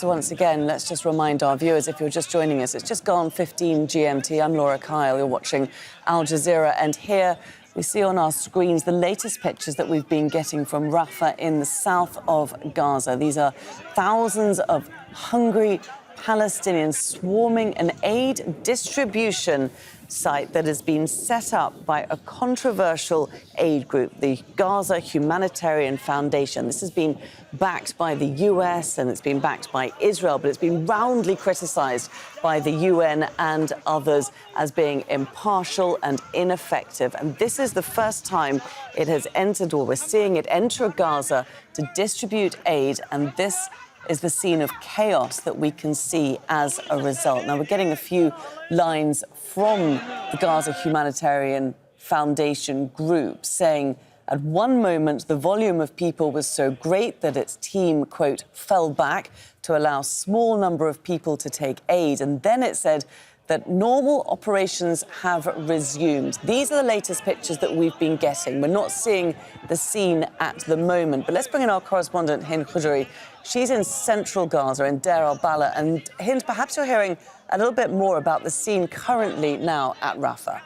So once again, let's just remind our viewers, if you're just joining us, it's just gone 15 GMT. I'm Laura Kyle. You're watching Al Jazeera. And here we see on our screens the latest pictures that we've been getting from Rafah in the south of Gaza. These are thousands of hungry Palestinians swarming an aid distribution site that has been set up by a controversial aid group, the Gaza Humanitarian Foundation. This has been backed by the US and it's been backed by Israel, but it's been roundly criticized by the UN and others as being impartial and ineffective. And this is the first time it has entered, or we're seeing it enter Gaza to distribute aid, and this is the scene of chaos that we can see as a result. Now, we're getting a few lines from the Gaza Humanitarian Foundation group saying at one moment the volume of people was so great that its team, quote, fell back to allow a small number of people to take aid. And then it said that normal operations have resumed. These are the latest pictures that we've been getting. We're not seeing the scene at the moment, but let's bring in our correspondent, Hind Khoudary. She's in central Gaza, in Deir al-Balah. And Hind, perhaps you're hearing a little bit more about the scene currently now at Rafah.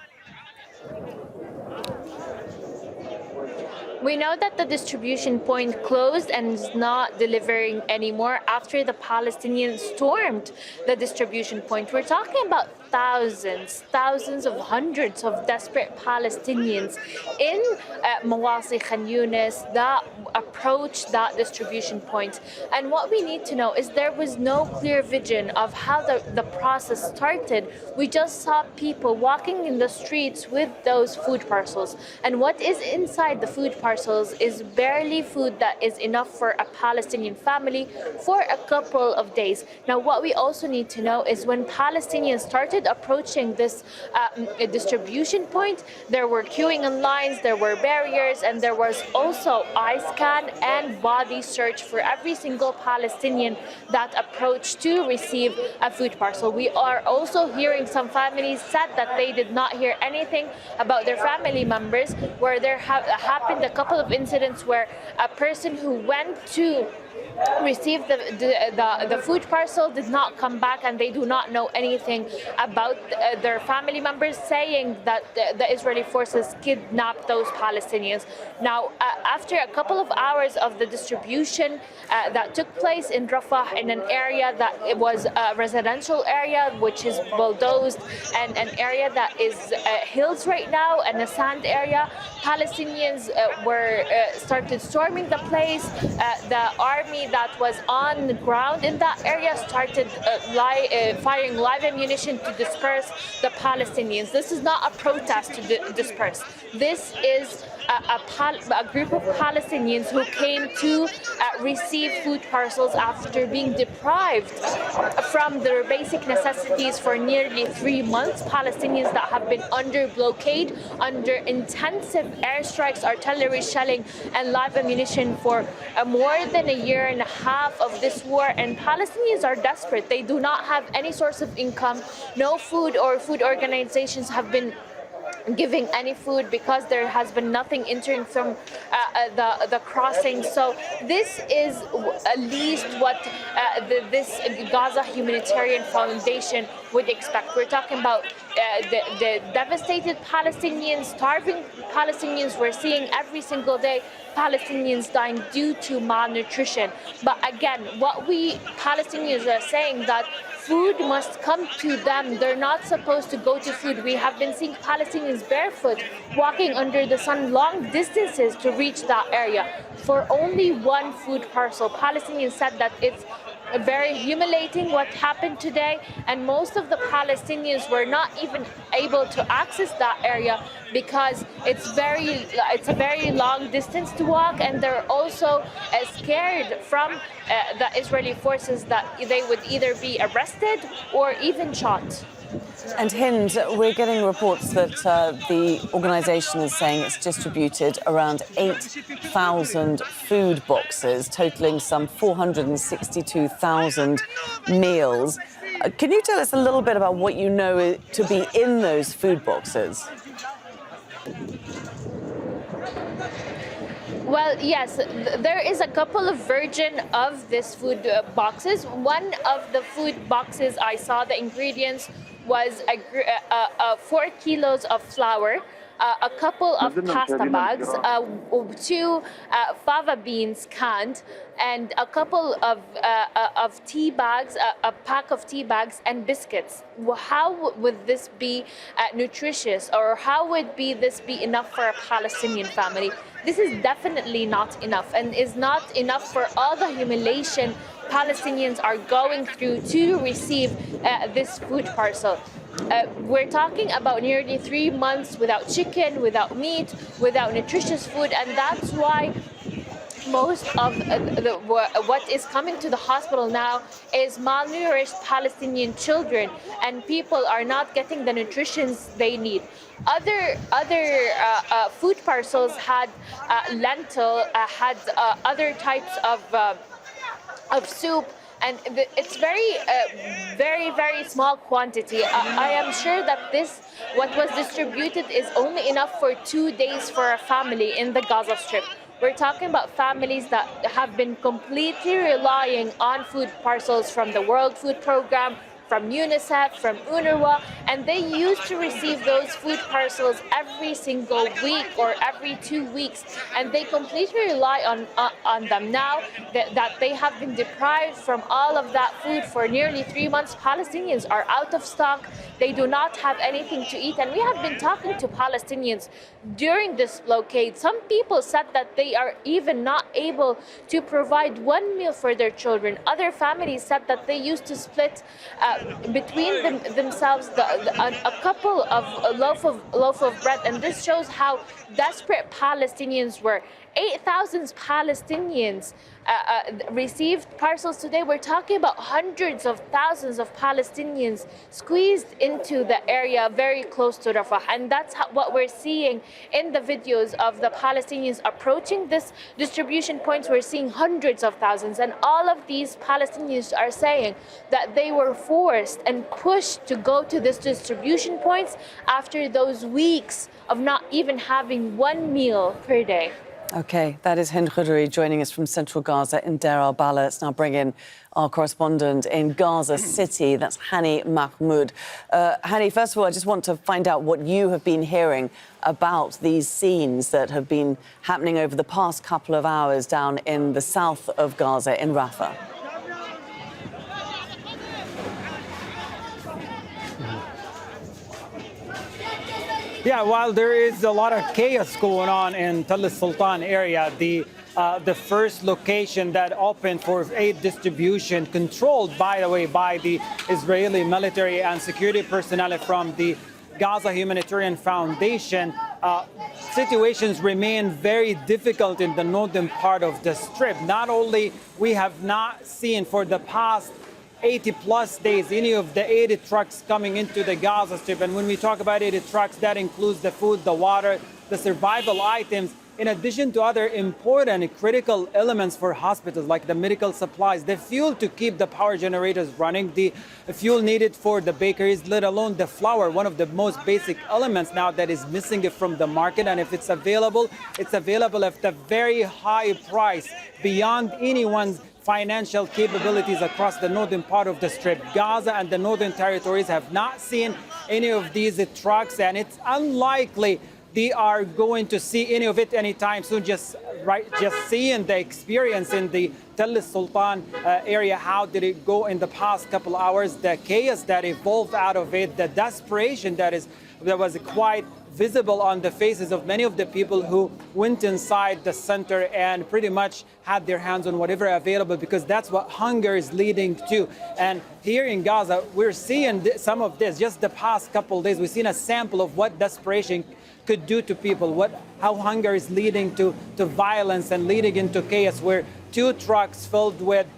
We know that the distribution point closed and is not delivering anymore after the Palestinians stormed the distribution point. We're talking about thousands of hundreds of desperate Palestinians in Mawasi Khan Yunis that approached that distribution point. And what we need to know is there was no clear vision of how the process started. We just saw people walking in the streets with those food parcels. And what is inside the food parcels is barely food that is enough for a Palestinian family for a couple of days. Now, what we also need to know is when Palestinians started approaching this distribution point, there were queuing in lines, there were barriers, and there was also eye scan and body search for every single Palestinian that approached to receive a food parcel. We are also hearing some families said that they did not hear anything about their family members, where there happened a couple of incidents where a person who went to receive the food parcel did not come back, and they do not know anything about their family members, saying that the Israeli forces kidnapped those Palestinians. Now, after a couple of hours of the distribution that took place in Rafah, in an area that it was a residential area which is bulldozed, and an area that is hills right now and a sand area, Palestinians started storming the place. The army that was on the ground in that area started firing live ammunition to disperse the Palestinians. This is not a protest to disperse. This is a group of Palestinians who came to receive food parcels after being deprived from their basic necessities for nearly 3 months. Palestinians that have been under blockade, under intensive airstrikes, artillery shelling, and live ammunition for more than a year and a half of this war. And Palestinians are desperate. They do not have any source of income. No food or food organizations have been giving any food because there has been nothing entering from the crossing. So this is at least what this Gaza Humanitarian Foundation would expect. We're talking about the devastated Palestinians, starving Palestinians. We're seeing every single day Palestinians dying due to malnutrition. But again, what we Palestinians are saying that food must come to them. They're not supposed to go to food. We have been seeing Palestinians barefoot, walking under the sun long distances to reach that area for only one food parcel. Palestinians said that it's very humiliating what happened today, and most of the Palestinians were not even able to access that area because it's a very long distance to walk, and they're also scared from the Israeli forces that they would either be arrested or even shot. And Hind, we're getting reports that the organisation is saying it's distributed around 8,000 food boxes, totalling some 462,000 meals. Can you tell us a little bit about what you know to be in those food boxes? Well, yes, there is a couple of versions of this food boxes. One of the food boxes I saw, the ingredients was 4 kilos of flour, a couple of pasta bags, 2 fava beans canned, and a couple of tea bags, a pack of tea bags and biscuits. How would this be nutritious, or how would this be enough for a Palestinian family? This is definitely not enough, and is not enough for all the humiliation Palestinians are going through to receive this food parcel. We're talking about nearly 3 months without chicken, without meat, without nutritious food, and that's why most of what is coming to the hospital now is malnourished Palestinian children, and people are not getting the nutrition they need. Other food parcels had lentil, had other types of soup, and it's very small quantity. I am sure that what was distributed is only enough for 2 days for a family in the Gaza Strip. We're talking about families that have been completely relying on food parcels from the World Food Program, from UNICEF, from UNRWA, and they used to receive those food parcels every single week or every 2 weeks, and they completely rely on them. Now that they have been deprived from all of that food for nearly 3 months, Palestinians are out of stock. They do not have anything to eat, and we have been talking to Palestinians during this blockade. Some people said that they are even not able to provide one meal for their children. Other families said that they used to split between themselves a couple of loaf of bread, and this shows how desperate Palestinians were. 8,000 Palestinians received parcels today. We're talking about hundreds of thousands of Palestinians squeezed into the area very close to Rafah, and that's what we're seeing in the videos of the Palestinians approaching this distribution points. We're seeing hundreds of thousands, and all of these Palestinians are saying that they were forced and pushed to go to this distribution points after those weeks of not even having one meal per day. Okay, that is Hind Khoudary joining us from central Gaza in Deir al-Balah. Let's now bring in our correspondent in Gaza City. That's Hani Mahmoud. Hani, first of all, I just want to find out what you have been hearing about these scenes that have been happening over the past couple of hours down in the south of Gaza in Rafah. Yeah, while there is a lot of chaos going on in as-Sultan area, the first location that opened for aid distribution, controlled, by the way, by the Israeli military and security personnel from the Gaza Humanitarian Foundation, situations remain very difficult in the northern part of the Strip. Not only we have not seen for the past 80-plus days any of the 80 trucks coming into the Gaza Strip. And when we talk about 80 trucks, that includes the food, the water, the survival items, in addition to other important and critical elements for hospitals like the medical supplies, the fuel to keep the power generators running, the fuel needed for the bakeries, let alone the flour, one of the most basic elements now that is missing from the market. And if it's available at a very high price beyond anyone's financial capabilities across the northern part of the Strip. Gaza and the northern territories have not seen any of these trucks, and it's unlikely they are going to see any of it anytime soon. Just seeing the experience in the as-Sultan area, how did it go in the past couple hours, the chaos that evolved out of it, the desperation that was quite visible on the faces of many of the people who went inside the center and pretty much had their hands on whatever available, because that's what hunger is leading to. And here in Gaza, we're seeing some of this. Just the past couple of days, we've seen a sample of what desperation could do to people, how hunger is leading to violence and leading into chaos, where 2 trucks filled with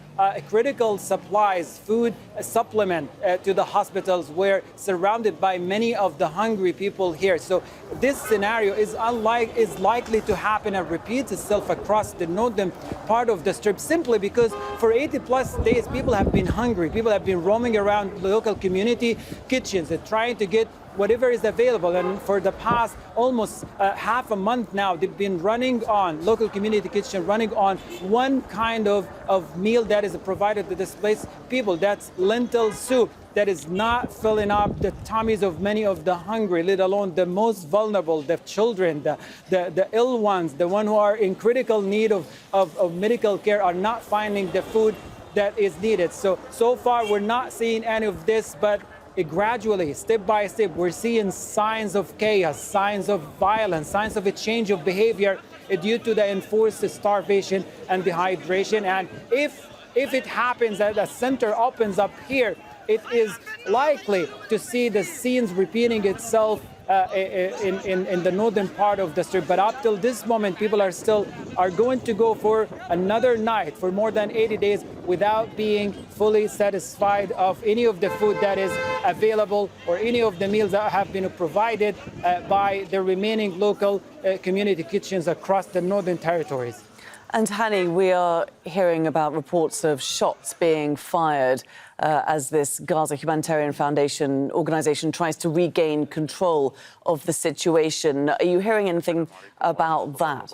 critical supplies, food, supplement to the hospitals were surrounded by many of the hungry people here. So this scenario is likely to happen and repeats itself across the northern part of the Strip, simply because for 80-plus days, people have been hungry. People have been roaming around local community kitchens and trying to get whatever is available. And for the past almost half a month now, they've been running on, local community kitchen running on one kind of meal that is provided to displaced people. That's lentil soup. That is not filling up the tummies of many of the hungry, let alone the most vulnerable, the children, the ill ones, the ones who are in critical need of medical care are not finding the food that is needed. So far, we're not seeing any of this, but gradually, step by step, we're seeing signs of chaos, signs of violence, signs of a change of behavior due to the enforced starvation and dehydration. And if it happens that the center opens up here, it is likely to see the scenes repeating itself in the northern part of the strip. But up till this moment, people are going to go for another night, for more than 80 days, without being fully satisfied of any of the food that is available or any of the meals that have been provided by the remaining local community kitchens across the northern territories. And Hani, we are hearing about reports of shots being fired as this Gaza Humanitarian Foundation organization tries to regain control of the situation. Are you hearing anything about that?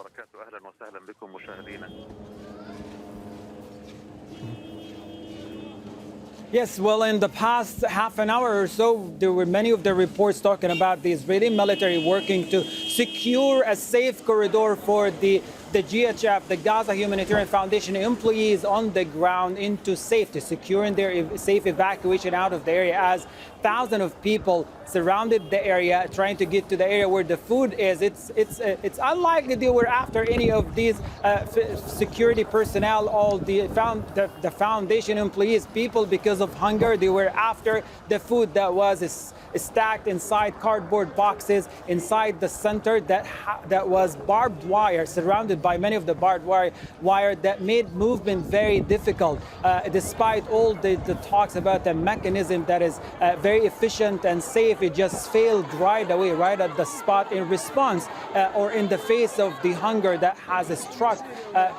Yes, well, in the past half an hour or so, there were many of the reports talking about the Israeli military working to secure a safe corridor for the GHF, the Gaza Humanitarian Foundation employees on the ground into safety, securing their safe evacuation out of the area, as thousands of people surrounded the area trying to get to the area where the food is. It's unlikely they were after any of these security personnel, all the foundation employees, people because of hunger. They were after the food that was stacked inside cardboard boxes inside the center that was barbed wire, surrounded by many of the barbed wire that made movement very difficult, despite all the talks about the mechanism that is very efficient and safe. It just failed right away, right at the spot, in response or in the face of the hunger that has struck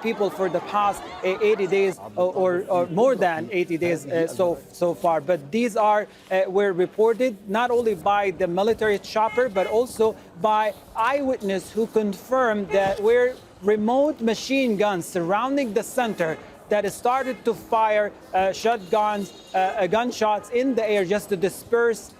people for the past 80 days or more than 80 days so far. But these were reported not only by the military chopper, but also by eyewitnesses who confirmed that were remote machine guns surrounding the center that started to fire gunshots in the air just to disperse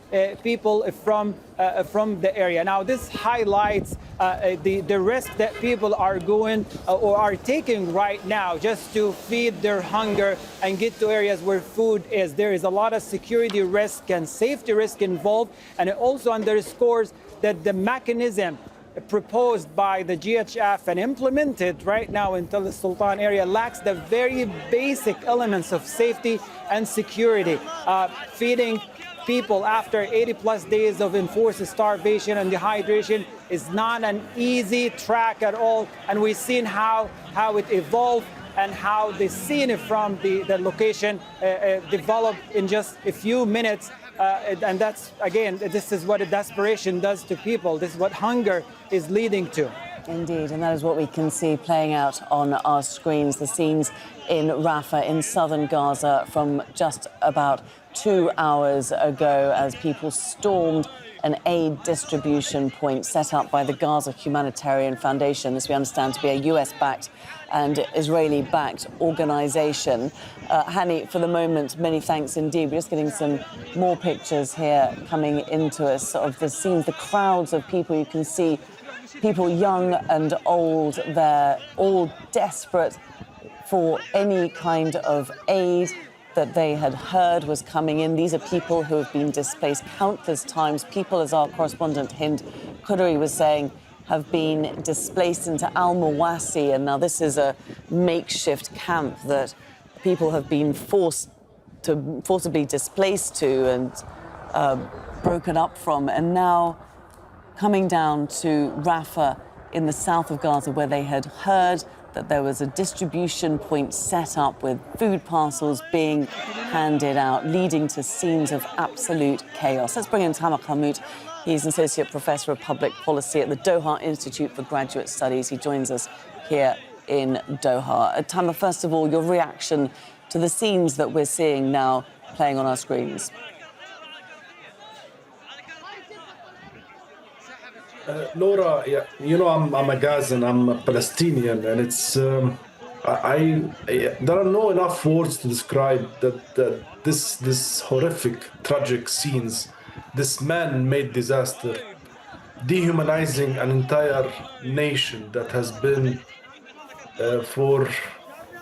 people from the area. Now, this highlights the risk that people are going or are taking right now just to feed their hunger and get to areas where food is. There is a lot of security risk and safety risk involved, and it also underscores that the mechanism proposed by the GHF and implemented right now in the Sultan area lacks the very basic elements of safety and security. Feeding people after 80+ days of enforced starvation and dehydration is not an easy track at all, and we've seen how it evolved and how the scene from the location developed in just a few minutes. And that's, again, this is what desperation does to people. This is what hunger is leading to. Indeed, and that is what we can see playing out on our screens, the scenes in Rafah in southern Gaza from just about 2 hours ago as people stormed an aid distribution point set up by the Gaza Humanitarian Foundation, this we understand to be a US-backed and Israeli-backed organization. Hani, for the moment, many thanks indeed. We're just getting some more pictures here coming into us of the scenes, the crowds of people. You can see people young and old. They're all desperate for any kind of aid that they had heard was coming in. These are people who have been displaced countless times. People, as our correspondent Hind Khoudary was saying, have been displaced into Al-Mawasi, and now this is a makeshift camp that people have been forcibly displaced to and broken up from, and now coming down to Rafah in the south of Gaza, where they had heard that there was a distribution point set up with food parcels being handed out, leading to scenes of absolute chaos. Let's bring in Tamer Qarmout. He's an associate professor of public policy at the Doha Institute for Graduate Studies. He joins us here in Doha. Tamer, first of all, your reaction to the scenes that we're seeing now playing on our screens. Laura, yeah, you know, I'm a Gazan, I'm a Palestinian, and it's there are no enough words to describe that this horrific, tragic scenes, this man-made disaster, dehumanizing an entire nation that has been for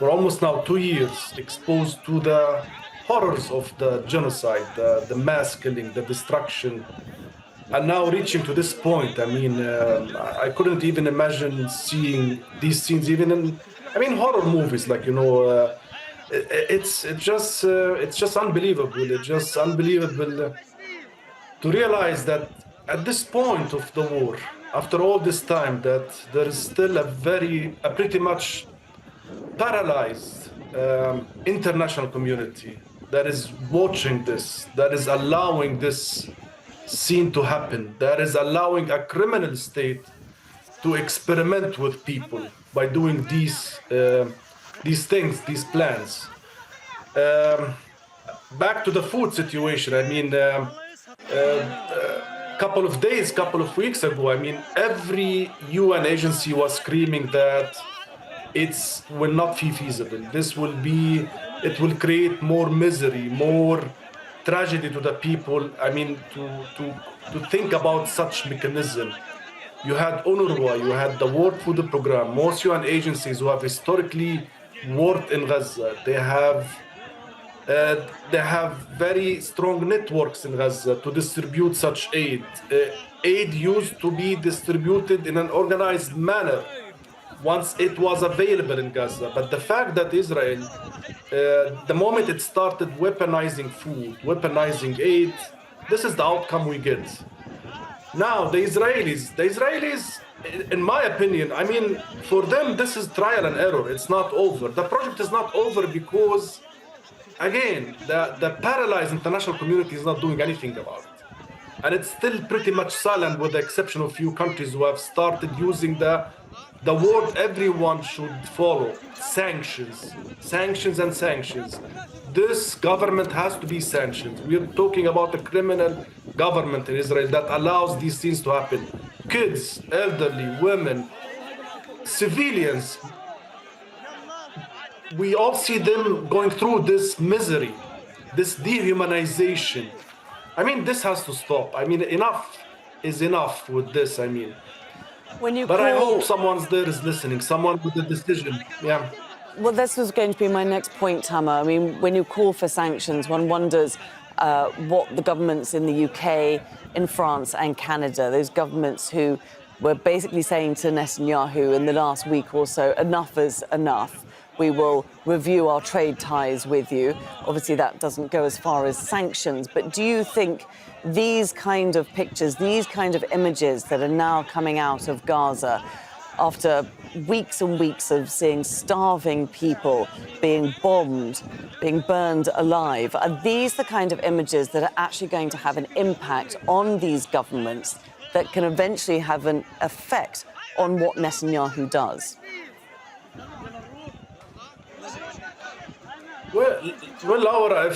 almost now 2 years exposed to the horrors of the genocide, the mass killing, the destruction. And now reaching to this point, I mean, I couldn't even imagine seeing these scenes even in, I mean, horror movies. Like, you know, it's just unbelievable. It's just unbelievable to realize that at this point of the war, after all this time, that there is still a pretty much paralyzed international community that is watching this, that is allowing this scene to happen, that is allowing a criminal state to experiment with people by doing these things, these plans. Back to the food situation. I mean, couple of weeks ago, I mean, every UN agency was screaming that it will not be feasible. It will create more misery, more tragedy to the people. I mean, to think about such mechanism. You had UNRWA, you had the World Food Program, most UN agencies who have historically worked in Gaza. They have very strong networks in Gaza to distribute such aid. Aid used to be distributed in an organized manner once it was available in Gaza. But the fact that Israel, the moment it started weaponizing food, weaponizing aid, this is the outcome we get. Now, the Israelis, in my opinion, I mean, for them, this is trial and error. It's not over. The project is not over because, again, the paralyzed international community is not doing anything about it. And it's still pretty much silent, with the exception of a few countries who have started using the word everyone should follow: sanctions, sanctions and sanctions. This government has to be sanctioned. We're talking about a criminal government in Israel that allows these things to happen. Kids, elderly, women, civilians, we all see them going through this misery, this dehumanization. I mean, this has to stop. I mean, enough is enough with this, I mean. I hope someone's there is listening, someone with a decision. Yeah. Well, this was going to be my next point, Tamer. I mean, when you call for sanctions, one wonders what the governments in the UK, in France and Canada, those governments who were basically saying to Netanyahu in the last week or so, enough is enough. We will review our trade ties with you. Obviously, that doesn't go as far as sanctions. But do you think these kind of pictures, these kind of images that are now coming out of Gaza, after weeks and weeks of seeing starving people being bombed, being burned alive, are these the kind of images that are actually going to have an impact on these governments that can eventually have an effect on what Netanyahu does? Well, Laura,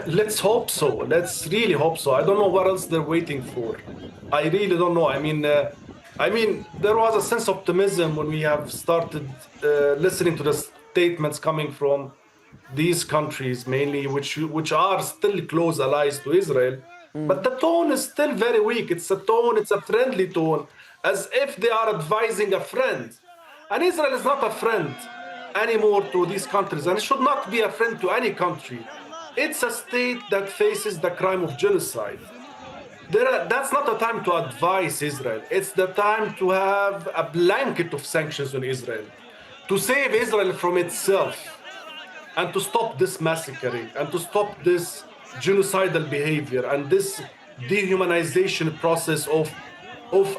let's hope so. Let's really hope so. I don't know what else they're waiting for. I really don't know. I mean, there was a sense of optimism when we have started listening to the statements coming from these countries, mainly, which are still close allies to Israel. But the tone is still very weak. It's a friendly tone, as if they are advising a friend. And Israel is not a friend anymore to these countries, and it should not be a friend to any country. It's a state that faces the crime of genocide. That's not the time to advise Israel. It's the time to have a blanket of sanctions on Israel, to save Israel from itself, and to stop this massacring, and to stop this genocidal behavior and this dehumanization process of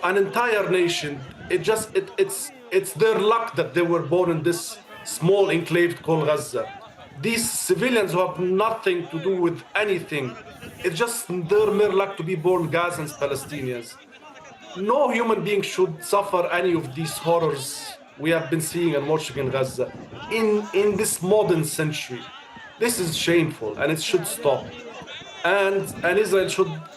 an entire nation. It's their luck that they were born in this small enclave called Gaza. These civilians who have nothing to do with anything, it's just their mere luck to be born Gazans, Palestinians. No human being should suffer any of these horrors we have been seeing and watching in Gaza in this modern century. This is shameful, and it should stop. And Israel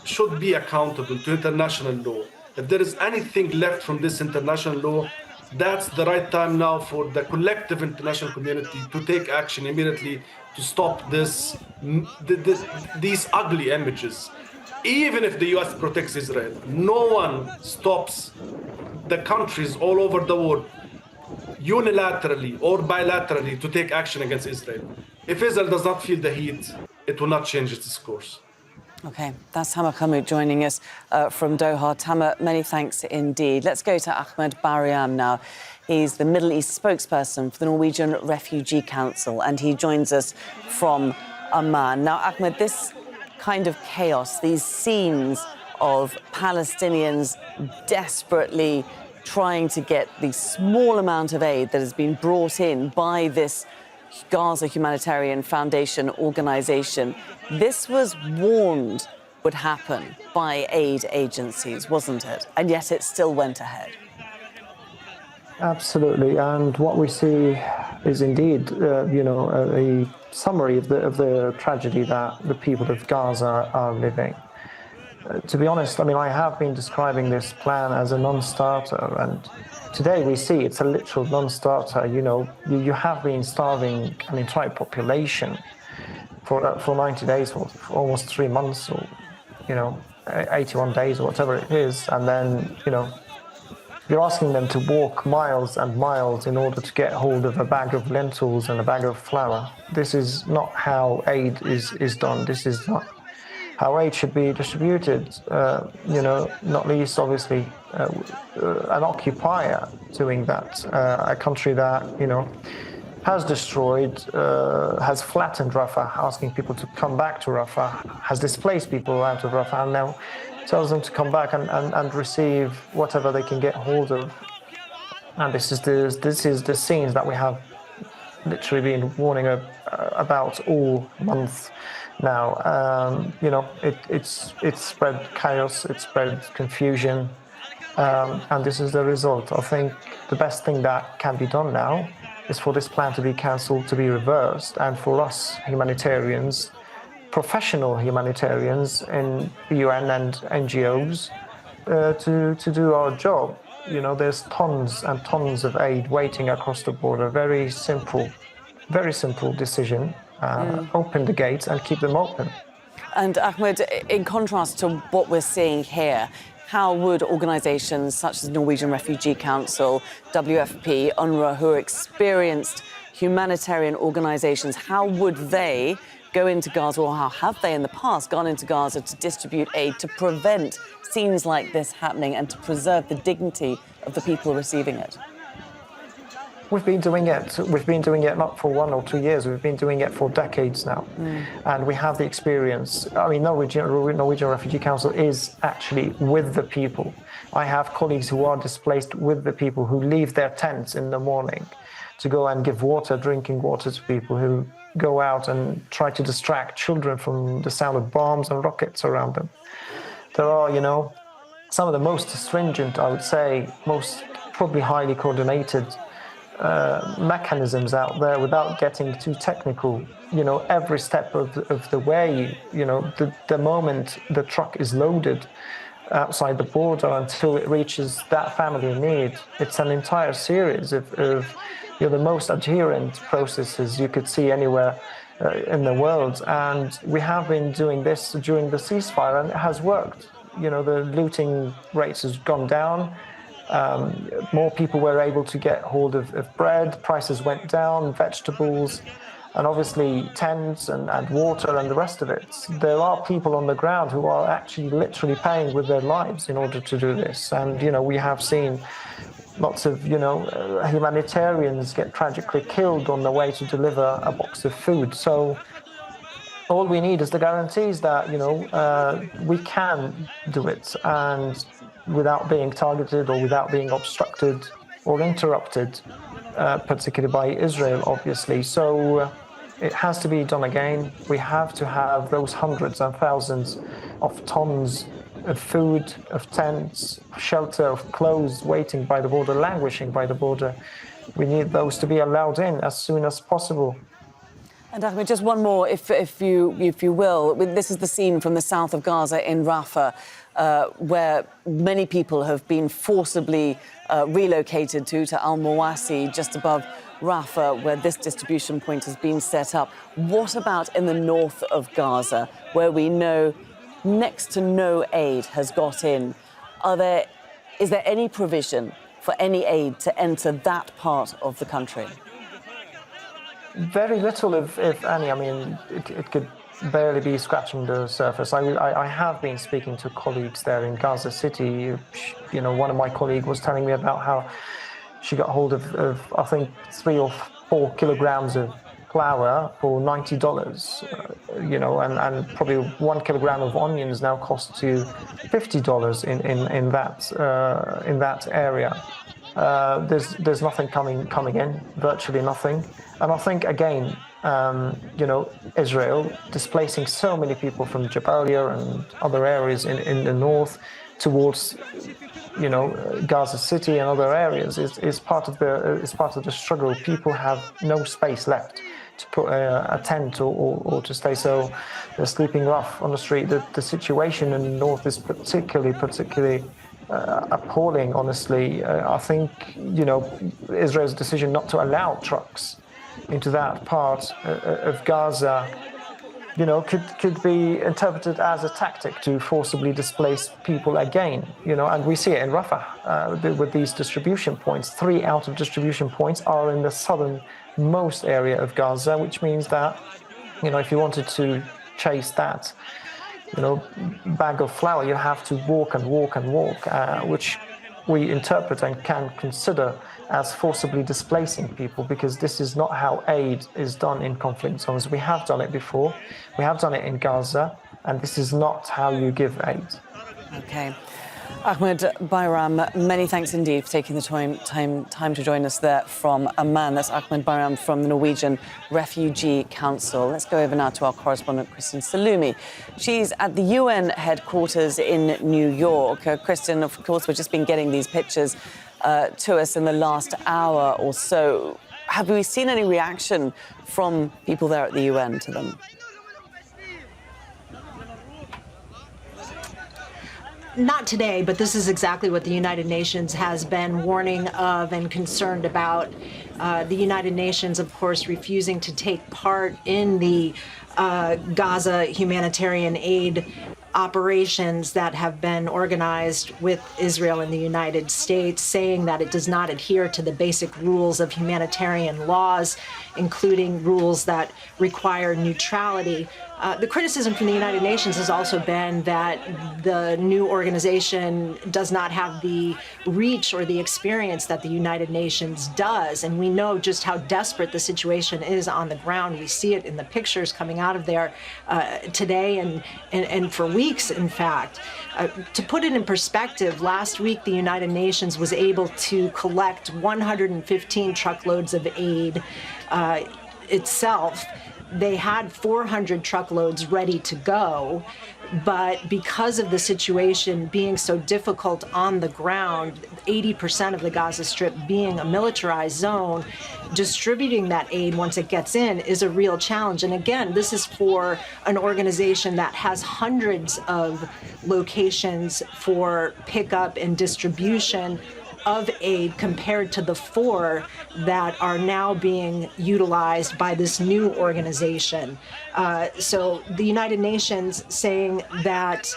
should be accountable to international law. if there is anything left from this international law, that's the right time now for the collective international community to take action immediately to stop these ugly images. Even if the US protects Israel, no one stops the countries all over the world unilaterally or bilaterally to take action against Israel. If Israel does not feel the heat, it will not change its course. OK, that's Tamer Qarmout joining us from Doha. Tamer, many thanks indeed. Let's go to Ahmed Bayram now. He's the Middle East spokesperson for the Norwegian Refugee Council, and he joins us from Amman. Now, Ahmed, this kind of chaos, these scenes of Palestinians desperately trying to get the small amount of aid that has been brought in by this Gaza Humanitarian Foundation organization, this was warned would happen by aid agencies, wasn't it? And yet it still went ahead. Absolutely, and what we see is indeed, a summary of the tragedy that the people of Gaza are living. To be honest, I have been describing this plan as a non-starter, and today we see it's a literal non-starter. You have been starving an entire population for 90 days, for almost 3 months, or 81 days, or whatever it is, and then you're asking them to walk miles and miles in order to get hold of a bag of lentils and a bag of flour. This is not how aid is done. This is not how aid should be distributed. Not least, obviously, an occupier doing that, a country that, has destroyed, has flattened Rafah, asking people to come back to Rafah, has displaced people out of Rafah, and now tells them to come back and receive whatever they can get hold of. And this is the scenes that we have literally been warning about all month now. It's spread chaos, it's spread confusion, and this is the result. I think the best thing that can be done now is for this plan to be cancelled, to be reversed, and for us humanitarians, professional humanitarians in the UN and NGOs, to do our job. There's tons and tons of aid waiting across the border. Very simple decision. Open the gates and keep them open. And Ahmed, in contrast to what we're seeing here, how would organisations such as the Norwegian Refugee Council, WFP, UNRWA, who are experienced humanitarian organisations, how would they go into Gaza, or how have they in the past gone into Gaza to distribute aid, to prevent scenes like this happening and to preserve the dignity of the people receiving it? We've been doing it. We've been doing it not for 1 or 2 years. We've been doing it for decades now. And we have the experience. Norwegian Refugee Council is actually with the people. I have colleagues who are displaced with the people, who leave their tents in the morning to go and give drinking water to people, who go out and try to distract children from the sound of bombs and rockets around them. There are, some of the most stringent, I would say, most probably highly coordinated mechanisms out there, without getting too technical. Every step of the way, the moment the truck is loaded outside the border until it reaches that family in need, it's an entire series of the most adherent processes you could see anywhere in the world. And we have been doing this during the ceasefire, and it has worked. The looting rates has gone down. More people were able to get hold of bread, prices went down, vegetables, and obviously tents and water and the rest of it. There are people on the ground who are actually literally paying with their lives in order to do this. And, we have seen lots of, humanitarians get tragically killed on the way to deliver a box of food. So all we need is the guarantees that, we can do it, and without being targeted or without being obstructed or interrupted, particularly by Israel, obviously. So it has to be done again. We have to have those hundreds and thousands of tons of food, of tents, shelter, of clothes waiting by the border, languishing by the border. We need those to be allowed in as soon as possible. And Ahmed, just one more, if you will. This is the scene from the south of Gaza in Rafah, where many people have been forcibly relocated to Al-Mawasi, just above Rafah, where this distribution point has been set up. What about in the north of Gaza, where we know next to no aid has got in? Is there any provision for any aid to enter that part of the country? Very little, if any. I mean, it could barely be scratching the surface. I have been speaking to colleagues there in Gaza City. You know, one of my colleagues was telling me about how she got hold of I think 3 or 4 kilograms of flour for $90. You know, and probably 1 kilogram of onions now costs you $50 in that area. There's nothing coming in, virtually nothing. And I think, again, you know, Israel displacing so many people from Jabalia and other areas in the north towards, you know, Gaza City and other areas is part of the struggle. People have no space left to put a tent or to stay, so they're sleeping rough on the street. The situation in the north is particularly appalling, honestly. I think, you know, Israel's decision not to allow trucks into that part of Gaza, you know, could be interpreted as a tactic to forcibly displace people again, you know, and we see it in Rafah with these distribution points. 3 out of distribution points are in the southernmost area of Gaza, which means that, you know, if you wanted to chase that, you know, bag of flour, you have to walk and walk and walk, which we interpret and can consider as forcibly displacing people, because this is not how aid is done in conflict zones. We have done it before. We have done it in Gaza, and this is not how you give aid. Okay. Ahmed Bayram, many thanks indeed for taking the time to join us there from Amman. That's Ahmed Bayram from the Norwegian Refugee Council. Let's go over now to our correspondent, Kristen Saloomey. She's at the UN headquarters in New York. Kristen, of course, we've just been getting these pictures to us in the last hour or so. Have we seen any reaction from people there at the UN to them? Not today, but this is exactly what the United Nations has been warning of and concerned about. The United Nations, of course, refusing to take part in the Gaza humanitarian aid operations that have been organized with Israel and the United States, saying that it does not adhere to the basic rules of humanitarian laws, including rules that require neutrality. The criticism from the United Nations has also been that the new organization does not have the reach or the experience that the United Nations does. And we know just how desperate the situation is on the ground. We see it in the pictures coming out of there today and for weeks, in fact. To put it in perspective, last week the United Nations was able to collect 115 truckloads of aid itself. They had 400 truckloads ready to go, but because of the situation being so difficult on the ground, 80% of the Gaza Strip being a militarized zone, distributing that aid once it gets in is a real challenge. And again, this is for an organization that has hundreds of locations for pickup and distribution of aid compared to the 4 that are now being utilized by this new organization. So the United Nations saying that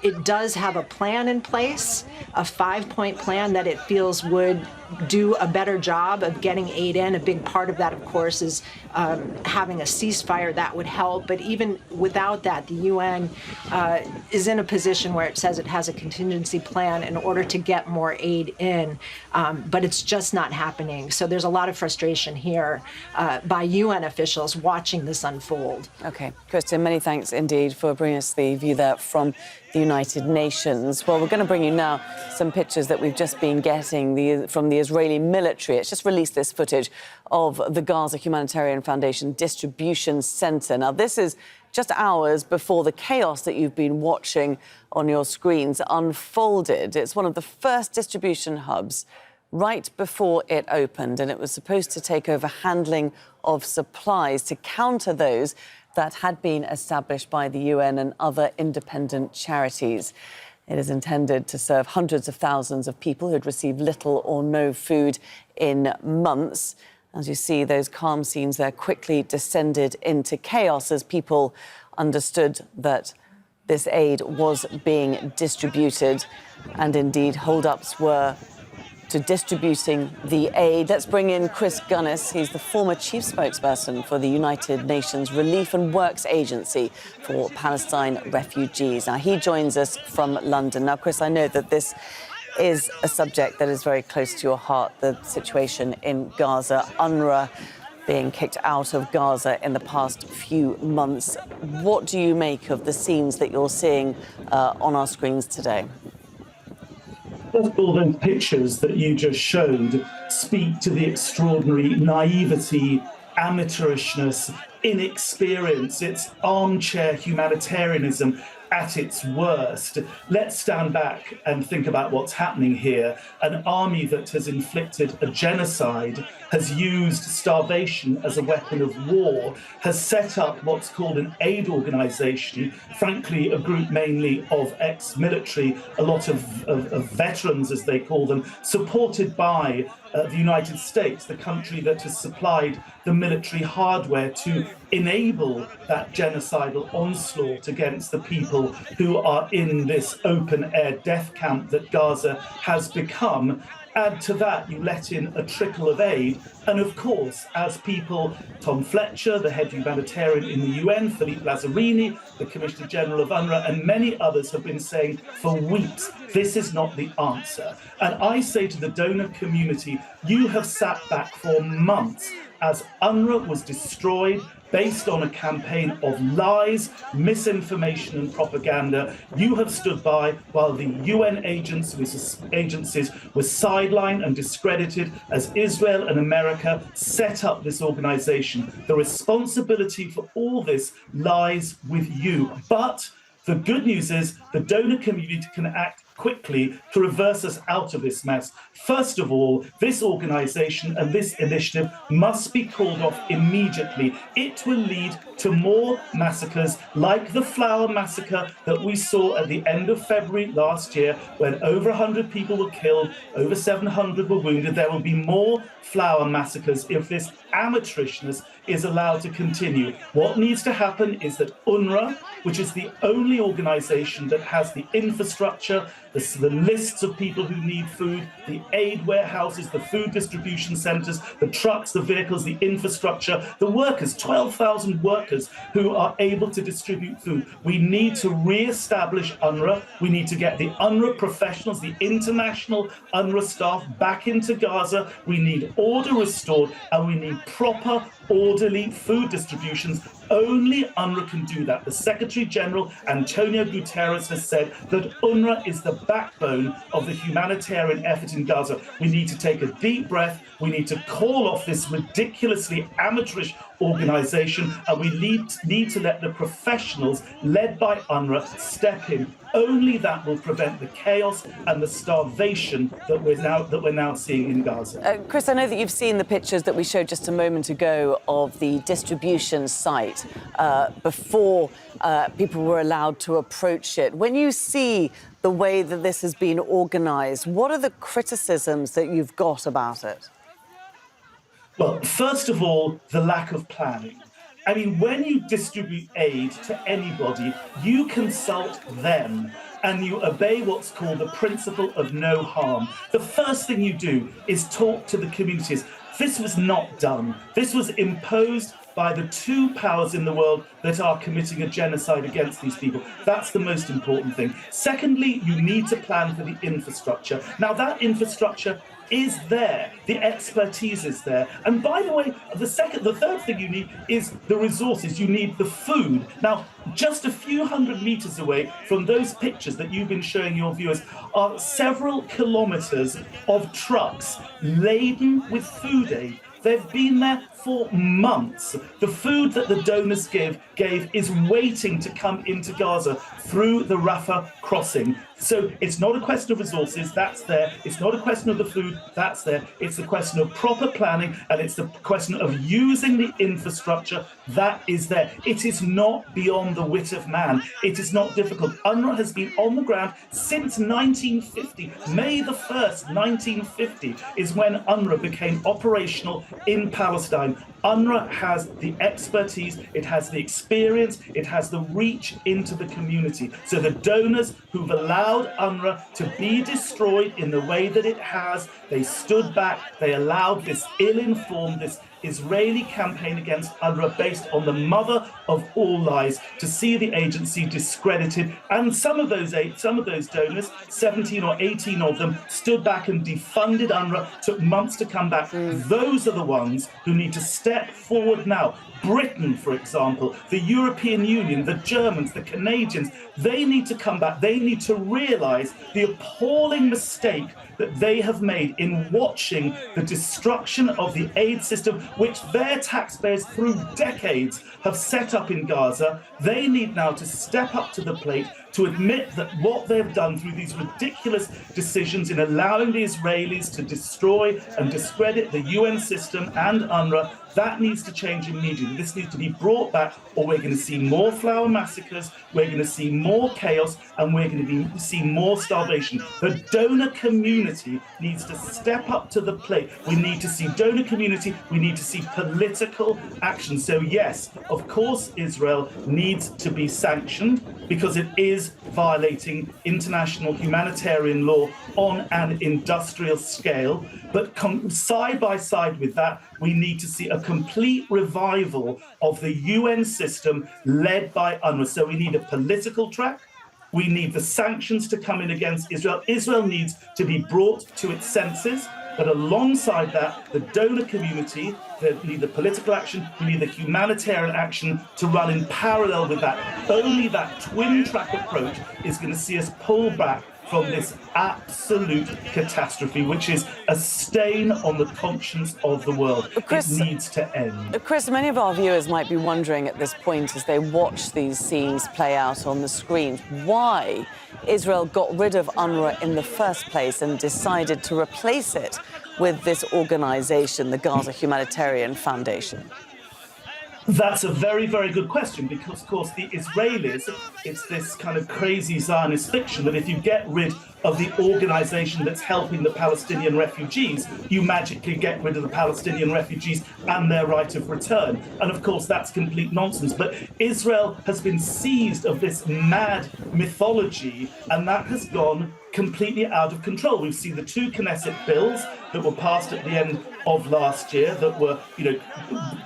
it does have a plan in place, a 5-point plan that it feels would do a better job of getting aid in. A big part of that, of course, is having a ceasefire that would help. But even without that, the UN is in a position where it says it has a contingency plan in order to get more aid in. But it's just not happening. So there's a lot of frustration here by UN officials watching this unfold. OK. Kristen, many thanks indeed for bringing us the view there from the United Nations. Well, we're going to bring you now some pictures that we've just been getting from the Israeli military. It's just released this footage of the Gaza Humanitarian Foundation distribution centre. Now, this is just hours before the chaos that you've been watching on your screens unfolded. It's one of the first distribution hubs right before it opened, and it was supposed to take over handling of supplies to counter those that had been established by the UN and other independent charities. It is intended to serve hundreds of thousands of people who'd received little or no food in months. As you see, those calm scenes there quickly descended into chaos as people understood that this aid was being distributed, and indeed hold-ups were to distributing the aid. Let's bring in Chris Gunness. He's the former Chief Spokesperson for the United Nations Relief and Works Agency for Palestine Refugees. Now, he joins us from London. Now, Chris, I know that this is a subject that is very close to your heart, the situation in Gaza, UNRWA being kicked out of Gaza in the past few months. What do you make of the scenes that you're seeing on our screens today? First of all, those pictures that you just showed speak to the extraordinary naivety, amateurishness, inexperience. It's armchair humanitarianism at its worst. Let's stand back and think about what's happening here. An army that has inflicted a genocide, has used starvation as a weapon of war, has set up what's called an aid organization, frankly, a group mainly of ex-military, a lot of veterans, as they call them, supported by the United States, the country that has supplied the military hardware to enable that genocidal onslaught against the people who are in this open-air death camp that Gaza has become. Add to that, you let in a trickle of aid. And of course, as people, Tom Fletcher, the head humanitarian in the UN, Philippe Lazzarini, the Commissioner General of UNRWA, and many others have been saying for weeks, this is not the answer. And I say to the donor community, you have sat back for months as UNRWA was destroyed based on a campaign of lies, misinformation and propaganda. You have stood by while the UN agencies were sidelined and discredited as Israel and America set up this organization. The responsibility for all this lies with you. But the good news is the donor community can act quickly to reverse us out of this mess. First of all, this organization and this initiative must be called off immediately. It will lead to more massacres like the Flower Massacre that we saw at the end of February last year, when over 100 people were killed, over 700 were wounded. There will be more Flower Massacres if this amateurishness is allowed to continue. What needs to happen is that UNRWA, which is the only organization that has the infrastructure, the lists of people who need food, the aid warehouses, the food distribution centers, the trucks, the vehicles, the infrastructure, the workers, 12,000 workers who are able to distribute food. We need to re-establish UNRWA. We need to get the UNRWA professionals, the international UNRWA staff back into Gaza. We need order restored, and we need proper, orderly food distributions. Only UNRWA can do that. The Secretary General, Antonio Guterres, has said that UNRWA is the backbone of the humanitarian effort in Gaza. We need to take a deep breath. We need to call off this ridiculously amateurish organization, and we need to let the professionals led by UNRWA step in. Only that will prevent the chaos and the starvation that we're now seeing in Gaza. Chris, I know that you've seen the pictures that we showed just a moment ago of the distribution site before people were allowed to approach it. When you see the way that this has been organised, what are the criticisms that you've got about it? Well, first of all, the lack of planning. I mean, when you distribute aid to anybody, you consult them and you obey what's called the principle of no harm. The first thing you do is talk to the communities. This was not done. This was imposed by the two powers in the world that are committing a genocide against these people. That's the most important thing. Secondly, you need to plan for the infrastructure. Now, that infrastructure is there. The expertise is there. And by the way, the third thing you need is the resources. You need the food. Now, just a few hundred meters away from those pictures that you've been showing your viewers are several kilometers of trucks laden with food aid. They've been there for months. The food that the donors gave is waiting to come into Gaza through the Rafah crossing. So it's not a question of resources, that's there. It's not a question of the food, that's there. It's a question of proper planning, and it's the question of using the infrastructure that is there. It is not beyond the wit of man. It is not difficult. UNRWA has been on the ground since 1950. May the 1st, 1950 is when UNRWA became operational in Palestine. UNRWA has the expertise, it has the experience, it has the reach into the community. So the donors who've allowed UNRWA to be destroyed in the way that it has, they stood back, they allowed this ill-informed, this Israeli campaign against UNRWA based on the mother of all lies to see the agency discredited. And some of those donors, 17 or 18 of them, stood back and defunded UNRWA, took months to come back. Those are the ones who need to step forward now. Britain, for example, the European Union, the Germans, the Canadians, they need to come back. They need to realize the appalling mistake that they have made in watching the destruction of the aid system, which their taxpayers through decades have set up in Gaza. They need now to step up to the plate, to admit that what they've done through these ridiculous decisions in allowing the Israelis to destroy and discredit the UN system and UNRWA, that needs to change immediately. This needs to be brought back, or we're going to see more flower massacres, we're going to see more chaos, and we're going to see more starvation. The donor community needs to step up to the plate. We need to see donor community, we need to see political action. So yes, of course, Israel needs to be sanctioned because it is violating international humanitarian law on an industrial scale. But side by side with that, we need to see a complete revival of the UN system led by UNRWA. So we need a political track. We need the sanctions to come in against Israel. Israel needs to be brought to its senses. But alongside that, the donor community, we need the political action, we need the humanitarian action to run in parallel with that. Only that twin track approach is going to see us pull back from this absolute catastrophe, which is a stain on the conscience of the world. Chris, it needs to end. Chris, many of our viewers might be wondering at this point as they watch these scenes play out on the screens, why Israel got rid of UNRWA in the first place and decided to replace it with this organisation, the Gaza Humanitarian Foundation. That's a very, very good question because, of course, the Israelis, it's this kind of crazy Zionist fiction that if you get rid of the organization that's helping the Palestinian refugees, you magically get rid of the Palestinian refugees and their right of return. And of course, that's complete nonsense. But Israel has been seized of this mad mythology, and that has gone completely out of control. We've seen the two Knesset bills that were passed at the end of last year that were,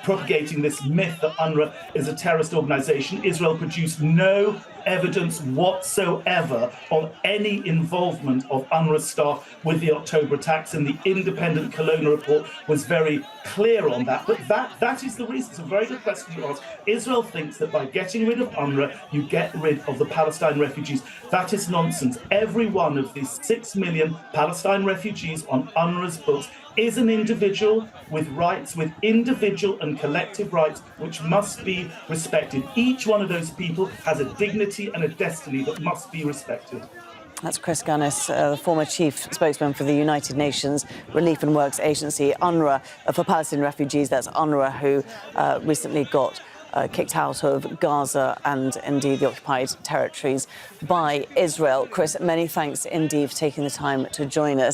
propagating this myth that UNRWA is a terrorist organization. Israel produced no evidence whatsoever of any involvement of UNRWA staff with the October attacks, and the independent Kelowna report was very clear on that. But that is the reason. It's a very good question to ask. Israel thinks that by getting rid of UNRWA, you get rid of the Palestine refugees. That is nonsense. Every one of these 6 million Palestine refugees on UNRWA's books is an individual with rights, with individual and collective rights, which must be respected. Each one of those people has a dignity and a destiny that must be respected. That's Chris Gunness, the former chief spokesman for the United Nations Relief and Works Agency, UNRWA, for Palestinian refugees. That's UNRWA, who recently got kicked out of Gaza and indeed the occupied territories by Israel. Chris, many thanks indeed for taking the time to join us.